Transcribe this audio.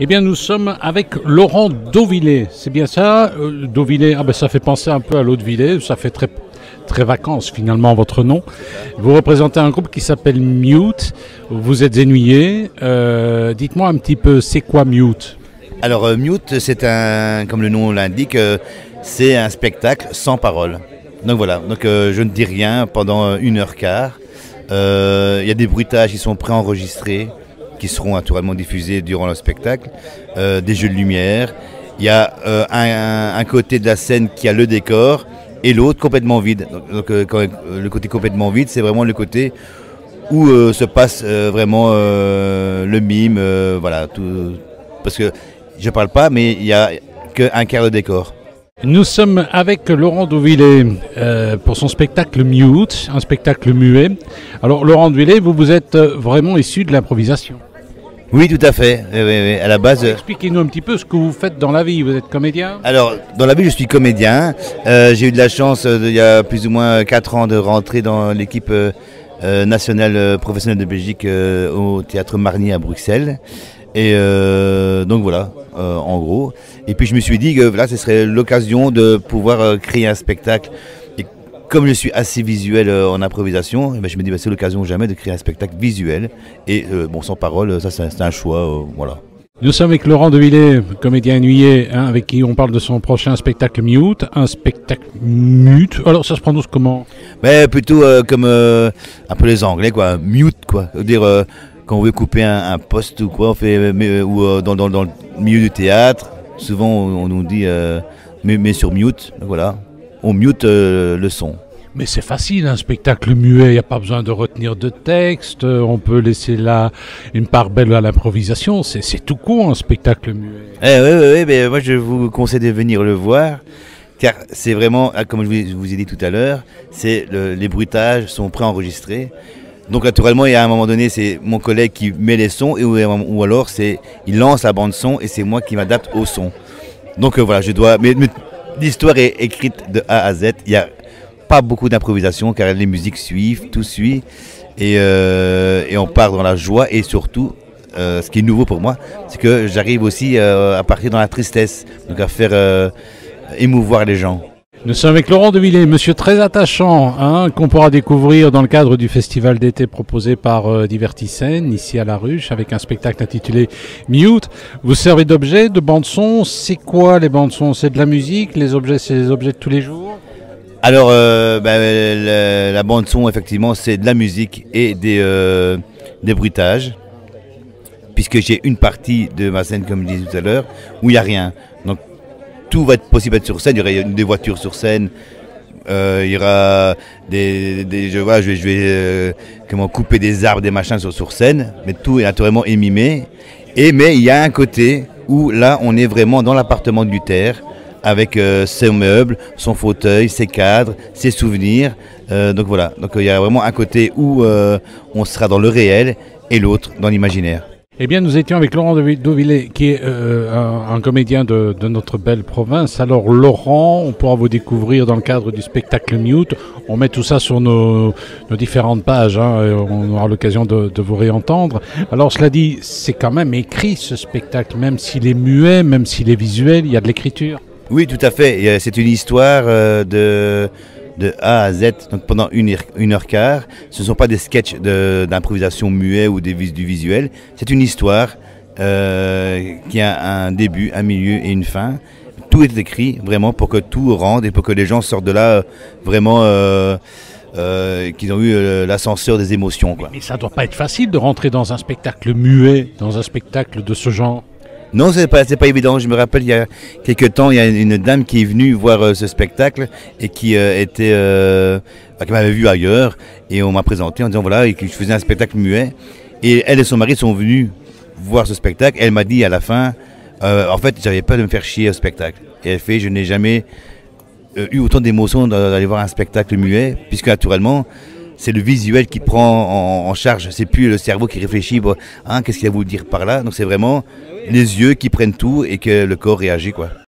Eh bien, nous sommes avec Laurent Dauvillé. C'est bien ça, Dauvillé. Ah ben, ça fait penser un peu à l'autre Villers. Ça fait très, très vacances finalement votre nom. Vous représentez un groupe qui s'appelle Mute. Vous êtes ennuyé. Dites-moi un petit peu, c'est quoi Mute? Alors Mute, c'est un, comme le nom l'indique, c'est un spectacle sans parole. Donc voilà, donc je ne dis rien pendant 1h15. Il y a des bruitages qui sont préenregistrés, qui seront naturellement diffusés durant le spectacle, des jeux de lumière. Il y a un côté de la scène qui a le décor et l'autre complètement vide. Donc le côté complètement vide, c'est vraiment le côté où se passe vraiment le mime, voilà, tout, parce que je parle pas, mais il n'y a qu'un quart de décor. Nous sommes avec Laurent Dauvillé pour son spectacle Mute, un spectacle muet. Alors Laurent Dauvillé, vous êtes vraiment issu de l'improvisation. Oui, tout à fait. Oui, à la base. Expliquez-nous un petit peu ce que vous faites dans la vie. Vous êtes comédien? Alors, dans la vie, je suis comédien. J'ai eu de la chance, il y a plus ou moins 4 ans, de rentrer dans l'équipe nationale professionnelle de Belgique au Théâtre Marny à Bruxelles. Et donc voilà, en gros. Et puis je me suis dit que là, ce serait l'occasion de pouvoir créer un spectacle. Et comme je suis assez visuel en improvisation, je me dis c'est l'occasion jamais de créer un spectacle visuel. Et bon, sans parole, ça c'est un choix, voilà. Nous sommes avec Laurent Dauvillé, comédien ennuyé, avec qui on parle de son prochain spectacle Mute, un spectacle mute. Alors ça se prononce comment? Mais plutôt comme un peu les Anglais, quoi, mute, quoi. Dire quand on veut couper un poste ou quoi, on fait ou dans le milieu du théâtre. Souvent on nous dit mais sur mute, voilà, on mute le son. Mais c'est facile, un spectacle muet, il n'y a pas besoin de retenir de texte, on peut laisser là une part belle à l'improvisation, c'est tout con un spectacle muet. Oui, mais moi je vous conseille de venir le voir, car c'est vraiment, comme je vous ai dit tout à l'heure, les bruitages sont préenregistrés. Donc naturellement, il y a un moment donné, c'est mon collègue qui met les sons, ou alors il lance la bande son et c'est moi qui m'adapte au son. Donc voilà, mais l'histoire est écrite de A à Z, il y a pas beaucoup d'improvisation car les musiques suivent, tout suit et on part dans la joie et surtout ce qui est nouveau pour moi, c'est que j'arrive aussi à partir dans la tristesse, donc à faire émouvoir les gens. Nous sommes avec Laurent Dauvillé, monsieur très attachant, qu'on pourra découvrir dans le cadre du festival d'été proposé par Divertissem, ici à La Ruche, avec un spectacle intitulé Mute. Vous servez d'objets, de bande-son. C'est quoi les bandes-son? C'est de la musique? Les objets, c'est les objets de tous les jours? Alors, la bande-son, effectivement, c'est de la musique et des bruitages, puisque j'ai une partie de ma scène, comme je disais tout à l'heure, où il n'y a rien. Donc, tout va être possible d'être sur scène. Il y aura des voitures sur scène, il y aura je vais couper des arbres, des machins sur scène, mais tout est naturellement émimé. Mais il y a un côté où là, on est vraiment dans l'appartement du Luther, avec ses meubles, son fauteuil, ses cadres, ses souvenirs. Donc voilà, donc il y a vraiment un côté où on sera dans le réel et l'autre dans l'imaginaire. Eh bien, nous étions avec Laurent Dauvillé, qui est un comédien de notre belle province. Alors, Laurent, on pourra vous découvrir dans le cadre du spectacle Mute. On met tout ça sur nos différentes pages, et on aura l'occasion de vous réentendre. Alors, cela dit, c'est quand même écrit ce spectacle, même s'il est muet, même s'il est visuel, il y a de l'écriture. Oui, tout à fait. C'est une histoire de A à Z, donc pendant 1h15. Ce ne sont pas des sketchs d'improvisation muet ou du visuel. C'est une histoire qui a un début, un milieu et une fin. Tout est écrit vraiment pour que tout rende et pour que les gens sortent de là vraiment qu'ils ont eu l'ascenseur des émotions, quoi. Mais ça ne doit pas être facile de rentrer dans un spectacle muet, dans un spectacle de ce genre. Non, c'est pas évident. Je me rappelle, il y a quelques temps, il y a une dame qui est venue voir ce spectacle et qui qui m'avait vu ailleurs, et on m'a présenté en disant voilà, et que je faisais un spectacle muet. Et elle et son mari sont venus voir ce spectacle. Elle m'a dit à la fin, en fait, j'avais peur de me faire chier au spectacle. Et elle fait, je n'ai jamais eu autant d'émotions d'aller voir un spectacle muet, puisque naturellement, c'est le visuel qui prend en charge. C'est plus le cerveau qui réfléchit, qu'est-ce qu'il va vous dire par là. Donc c'est vraiment les yeux qui prennent tout et que le corps réagit, quoi.